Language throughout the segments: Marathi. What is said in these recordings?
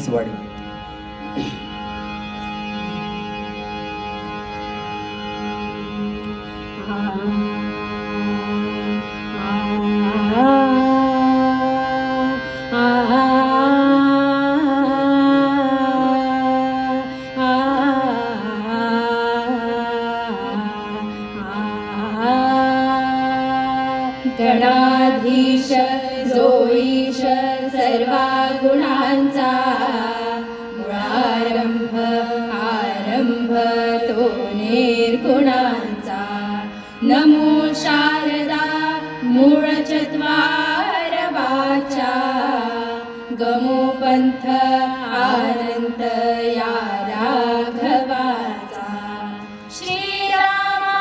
नरसीवाडी. गणाधीश जोईश सर्वा गुणांचा मुळारंभ आरंभ तो निर्गुणांचा. नमो शारदा मूळ चत्वार वाचा गमो पंथ अनंत या राघवाचा. श्रीरामा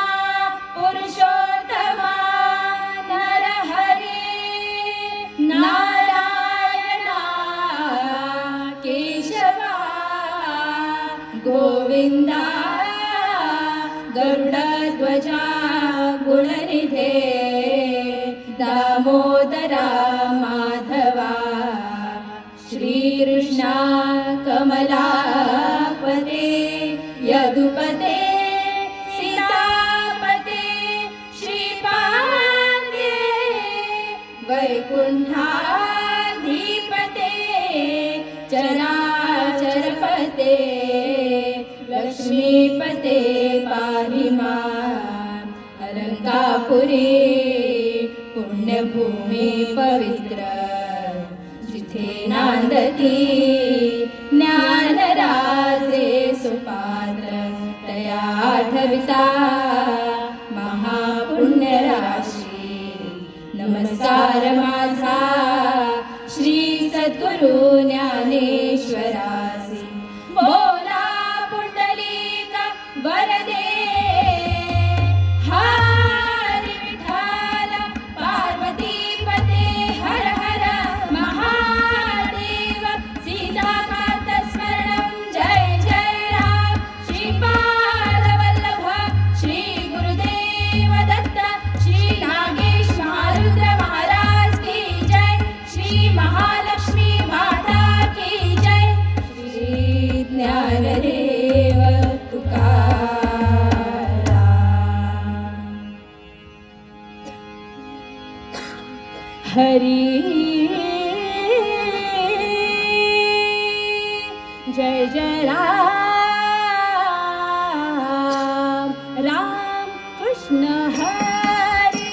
पुरुषोत्तमा नरहरी नारायणा केशवा गोविंदा गरुडध्वजा गुणनिधे दामोदरा माधवा. श्रीकृष्णा कमलापते यदुपते सीतापते श्रीपादे वैकुंठाधिपते चराचरपते लक्ष्मीपते पाहि मां. अलंकापुरी पुण्यभूमी पवित्र जिथे नांदती ज्ञानराजे सुपात्र तया आठविता महापुण्यराशी. नमस्कार माझा श्री सद्गुरु ज्ञानेश्वरासी. बोला पुंडलिक वरदे हरि विठ्ठल पार्वतीपते हर हर महादेव. सीताकांत स्मरणं जय जय राम. श्रीपाद वल्लभ श्री गुरुदेव दत्त श्री नागेश महारुद्र महाराज की जय. श्री महालक्ष्मी माता की जय. श्री ज्ञानदेव तुकाराम. हरी जय जय राम राम कृष्ण हरी.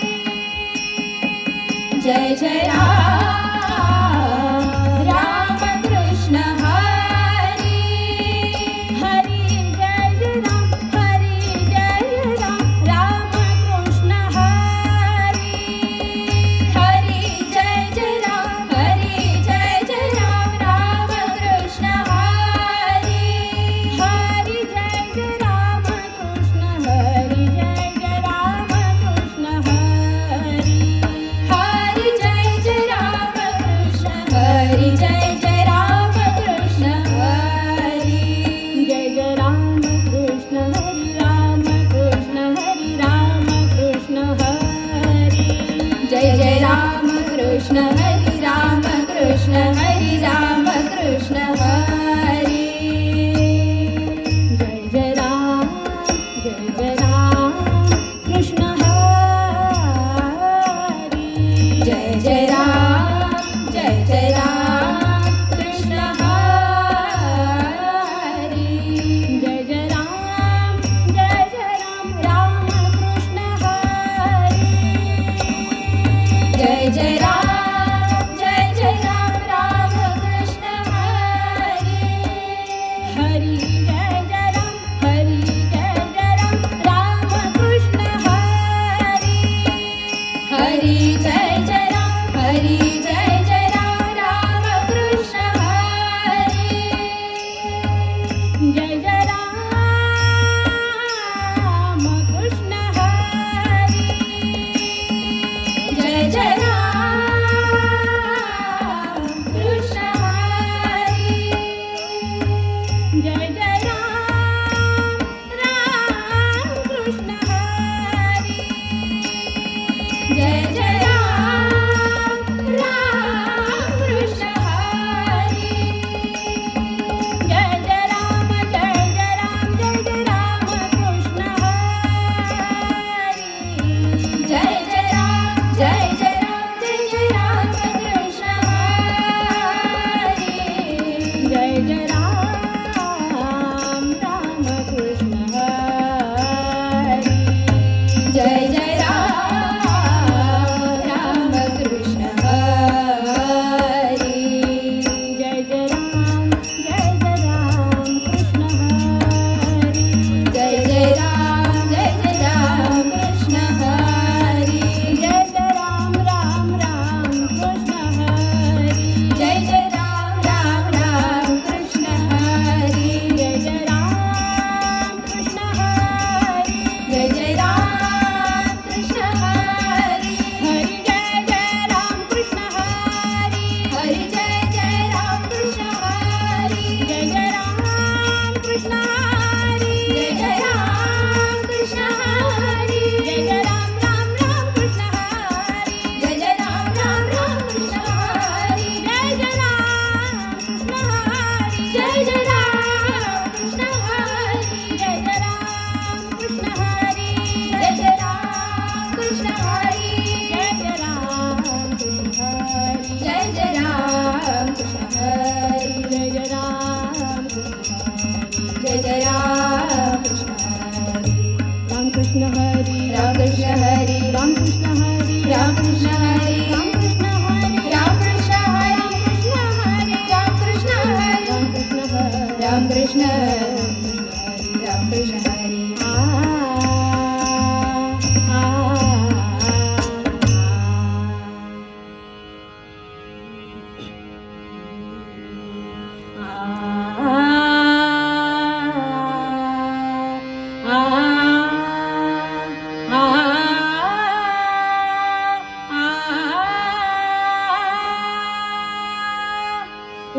जय जय राम राम कृष्ण हरी. हरी जय राम हरी जय राम राम कृष्ण हरी. हरी जय राम हरी जय राम राम कृष्ण हरी. हरी जय राम कृष्ण हरी जय राम कृष्ण हरी. हरी जय जय राम राम कृष्ण हरि जय जय राम राम कृष्ण हरि जय जय राम कृष्ण हरि जय जय राम कृष्ण हरि जय जय राम राम कृष्ण हरि जय जय राम कृष्ण हरि जय जय राम कृष्ण हरि जय जय राम कृष्ण हरि हरि जय जय राम कृष्ण हरि हरि जय जय राम कृष्ण हरि जय जय राम कृष्ण हरि जय जय राम कृष्ण हरि जय जय राम कृष्ण हरि जय जय राम कृष्ण हरि जय जय राम कृष्ण हरि जय जय राम कृष्ण हरि जय जय राम कृष्ण हरि जय जय राम कृष्ण हरि जय जय राम कृष्ण हरि जय जय राम कृष्ण हरि जय जय राम जय जय राम कृष्ण हरि राम कृष्ण हरि राम कृष्ण हरि राम कृष्ण हरि राम कृष्ण हरि राम कृष्ण हरि राम कृष्ण हरि राम कृष्ण हरि राम कृष्ण हरि राम कृष्ण हरि राम कृष्ण हरि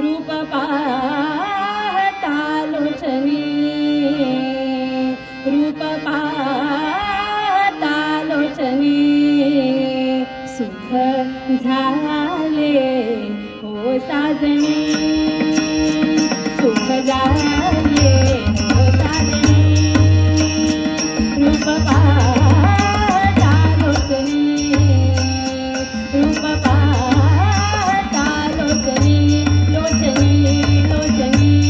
रूप पाहता लोचनी रूप पाहता लोचनी सुख झाले हो साजनी सुख झाले हो साजनी रूप पाहता लोचनी रूप पाहता लोचनी लोचनी लोचनी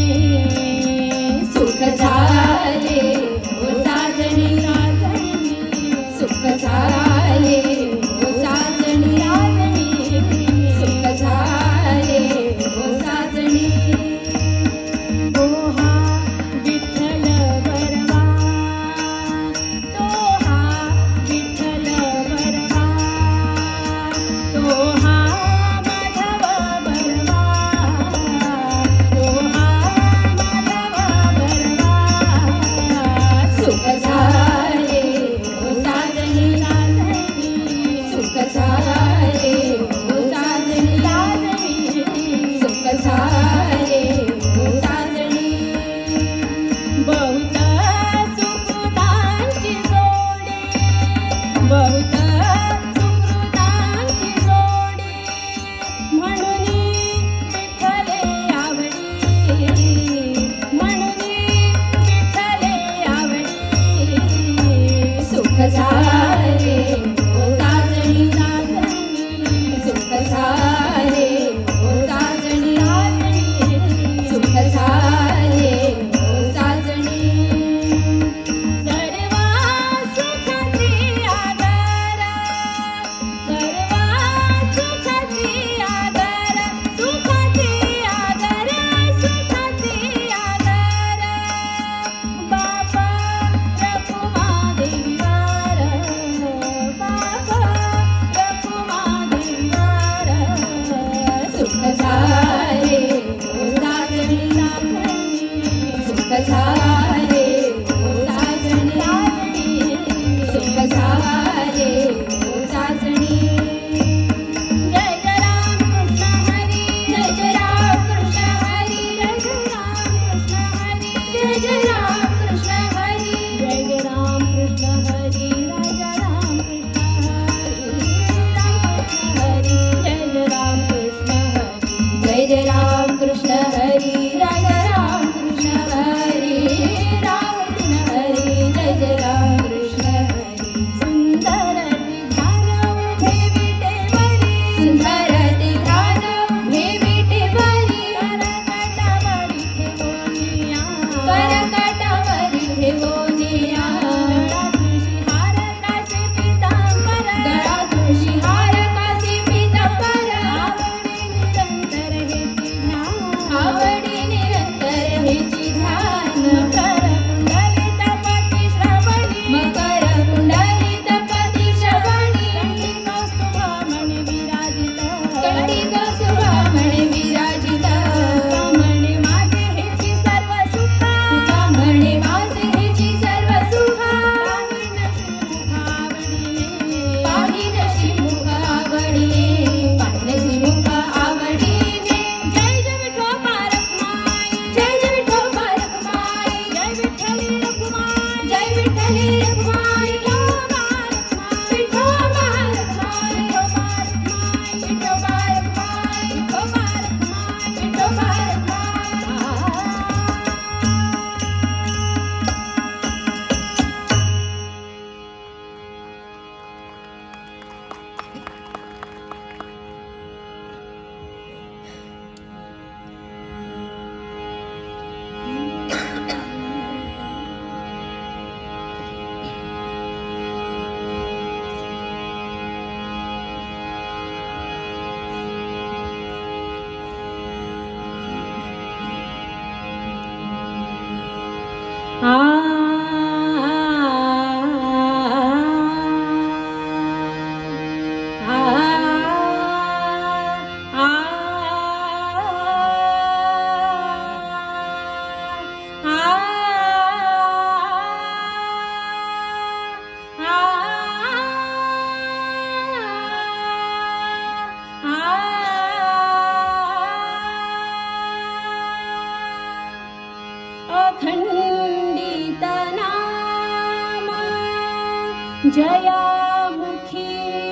जयामुखी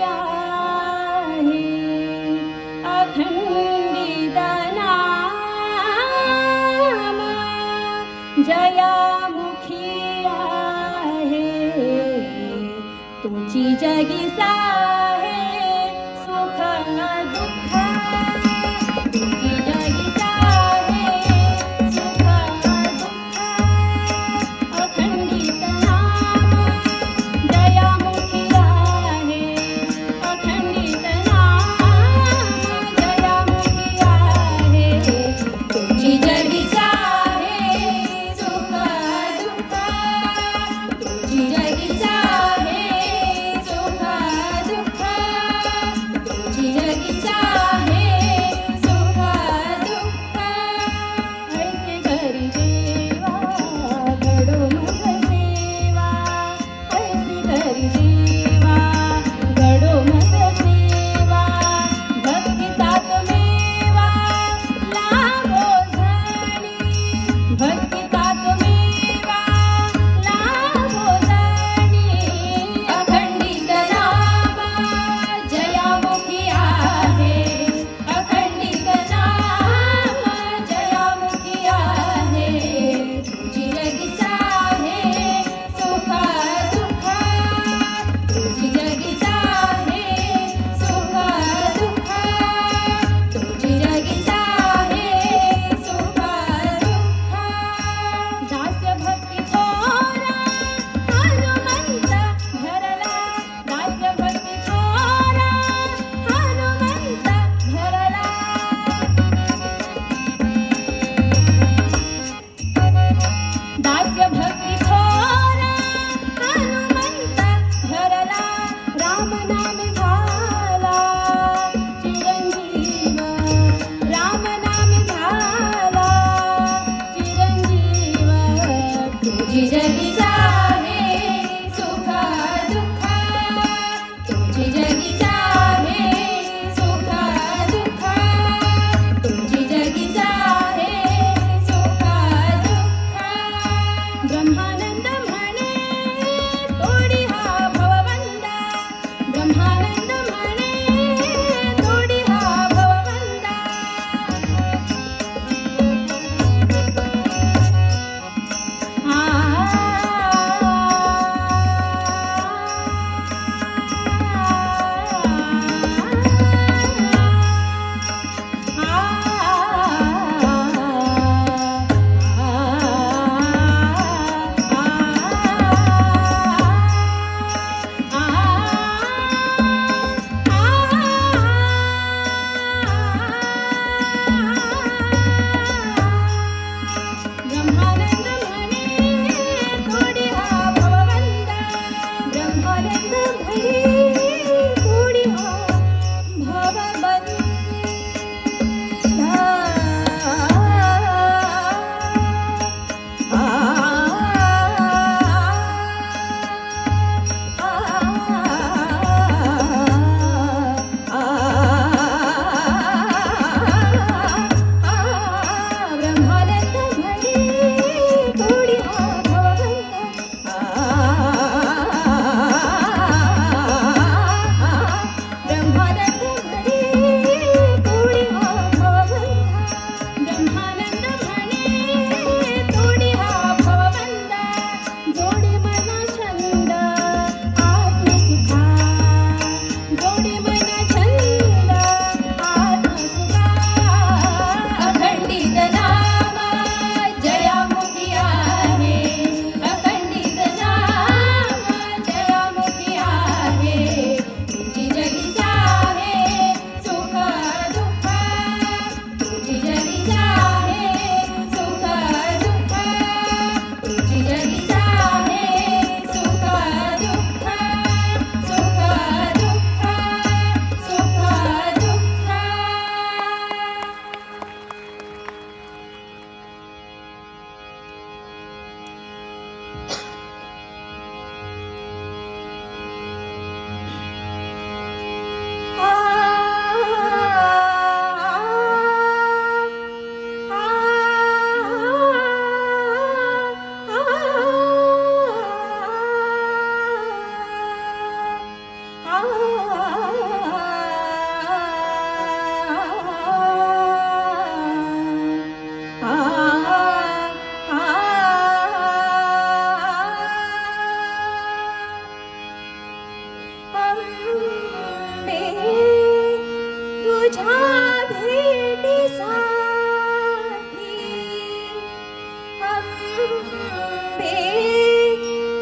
आहे अखंडित नाम जयामुखी आहे तुमची जगी साहे सुख दुःख तुमची जगी साहे सुख दुःख अखंडित नाम जयामुखी आहे अखंडित नाम जयामुखी आहे तुमची जगी साहे सुख दुःख तुमची जगी साहे सुख दुःख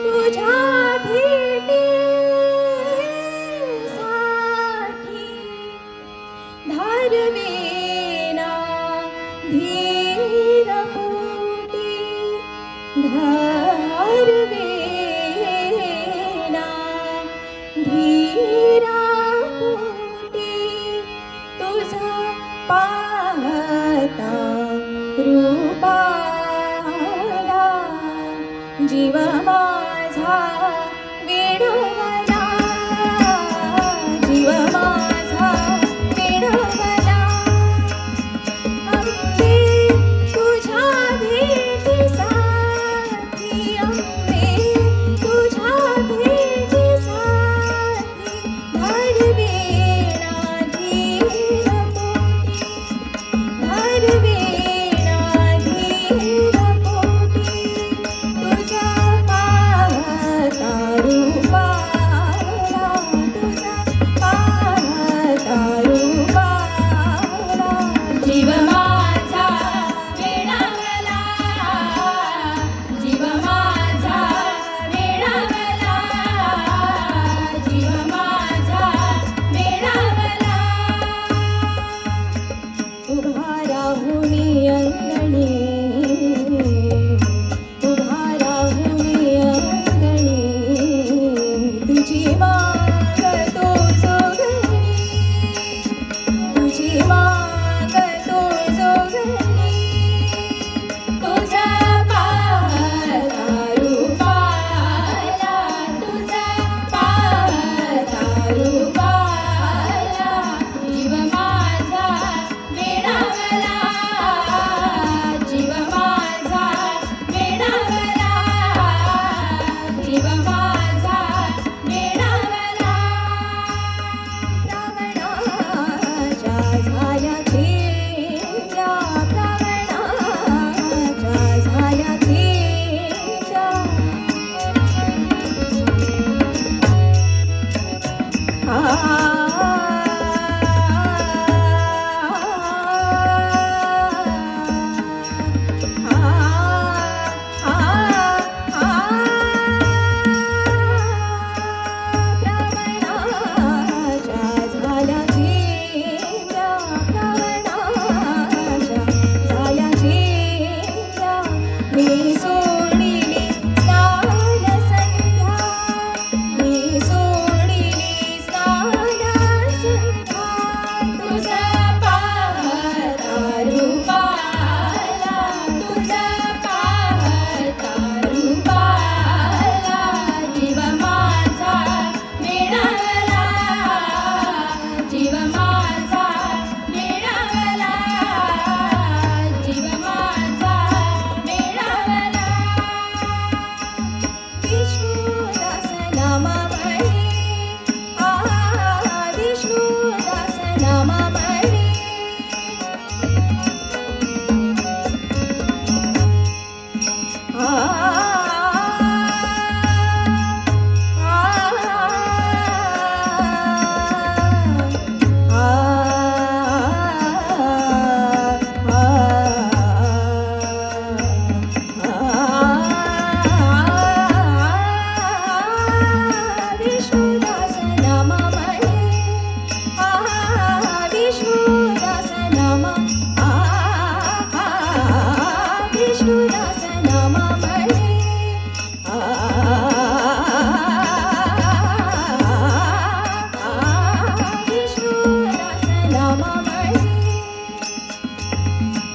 तुझ्या भेटीसाठी धारवेना धीर पोटी, धारवेना धीरा पोटी, तुझा पाहता रूपाला जीव माझा वेडवला, जीव माझा वेडवला. अंबे तुझ्या भेटीसाठी, अंबे तुझ्या भेटीसाठी धारवेना धीर पोटी, धारवेना धीर पोटी, तुझा पाहता रूपाला, तुझा पाहता रूपाला जीव माझा वेडावला, जीव माझा वेडावला, जीव माझा वेडावला. उभा राहुनी अंगणी, उभा राहुनी अंगणी, तुझी मागतो जोगणी, तुझी मागतो जोगणी, तुझा पाहता रूपाला, तुझा पाहता रूपाला जीव माझा वेडावला, जीव माझा वेडावला, जीव माझा वेडावला. रावणाच्या झाल्या खेड्या, रावणाच्या झाल्या खेड्या, मी सोडिली स्नान संध्या, मी सोडिली स्नान संध्या, तुझा पाहता रूपाला, तुझा पाहता रूपाला जीव माझा वेडावला, जीव माझा वेडावला, जीव माझा वेडावला. विष्णुदास नाम म्हणे, विष्णुदास नाम म्हणे, विष्णुदास नाम म्हणे, विष्णुदास नाम, विष्णुदास नाम म्हणे, विष्णुदास नाम म्हणे,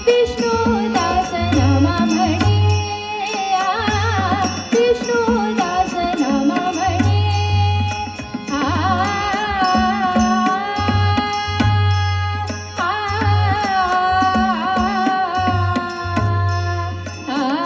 विष्णुदास नाम म्हणे, विष्णुदास नाम म्हणे, आ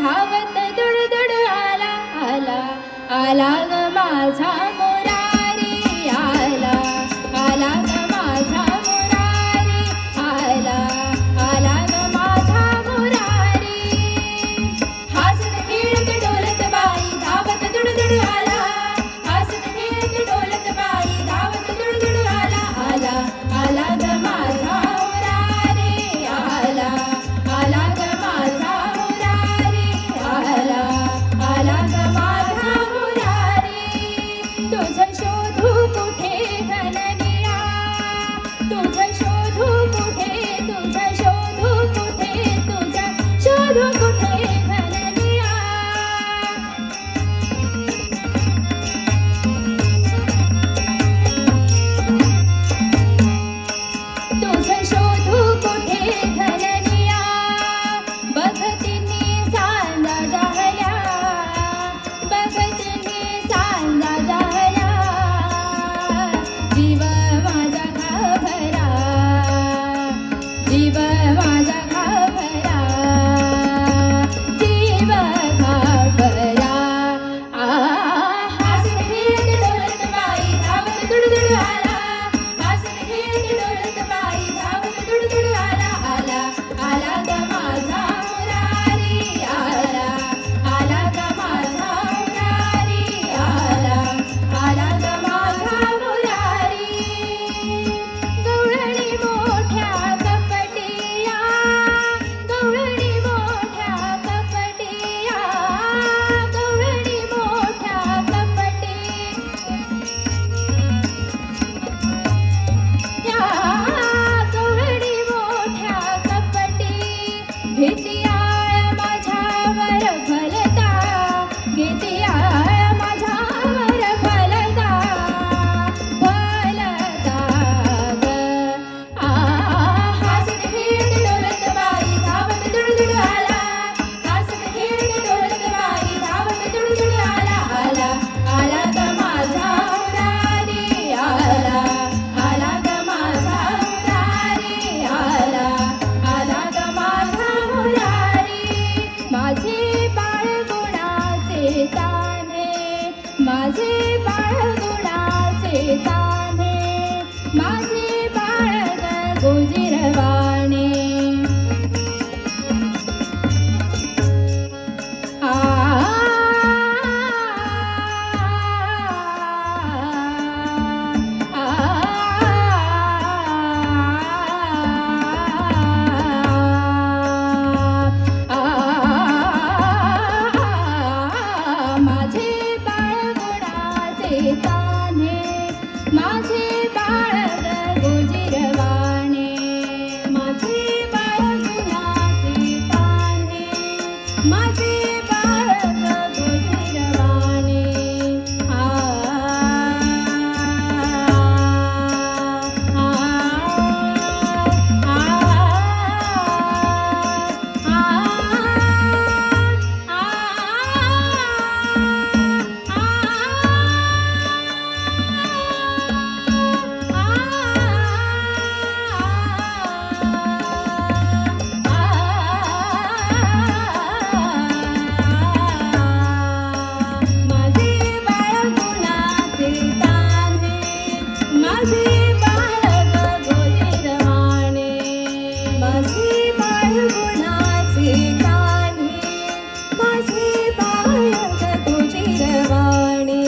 धावत दुडदुड आला आला आला ग माझा मुरारी आला आला ग माझा मुरारी आला आला ग माझा मुरारी हसत खेळत डोलत बाई धावत दुडदुड आला हसत खेळत डोलत बाई धावत दुडदुड आला आला आला ग माझा मुरारी आला आला ग माझा मुरारी आला आला ग माझा मुरारी तुझं शोधू कुठे घननिया तुझं शोधू कुठे तुझं शोधू कुठे तुझं शोधू कुठे घननिया तुझं शोधू कुठे घननिया बघतिनी सांजा जाहल्या बघतिनी सांजा जाहल्या जीव माझा घाबरा जीव माझा घाबरा जीव घाबरा हसत खेळत डोलत बाई धावत दुडदुड आला हसत खेळत डोलत बाई धावत दुडदुड आला आला आला ग माझा मुरारी आला आला ग माझा मुरारी आला आला ग माझा मुरारी गवळणी मोठ्या कपटिया गवळणी मोठ्या कपटिया गवळणी मोठ्या कपटी त्या गवळणी मोठ्या कपटी घेतियाळ माझ्यावर भलता घेतियाळ माझ्यावर भलता भलता ग हसत खेळत डोलत बाई धावत दुडदुड आला हसत खेळत डोलत बाई धावत दुडदुड आला आला आला ग माझा मुरारी आला आला ग माझा मुरारी आला आला ग माझा मुरारी माझे बाळ गुणाचे ताने माझे बाळ गुणाचे ताने माझे बाळ ग गोजिरवाणे माझे बाळ गुणाचे ताने माझे बाळ ग गोजिरवाणे माझे बाळ गुणाचे ताने माझे बाळ ग गोजिरवाणे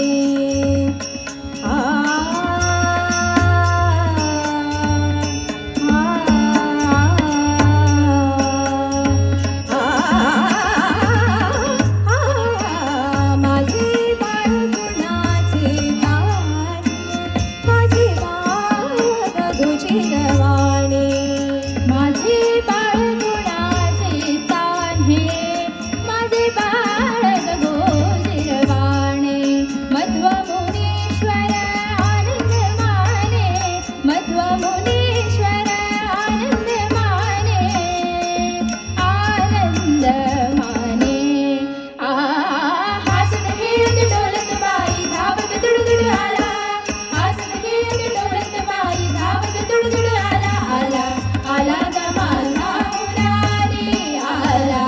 आला ग माझा मुरारी आला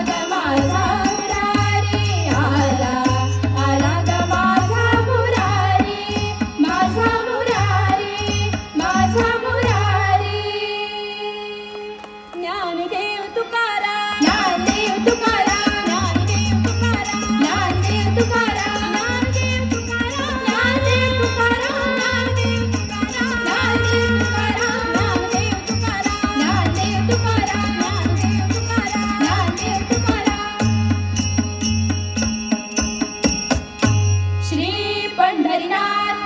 ग माझा पंढरीनाथ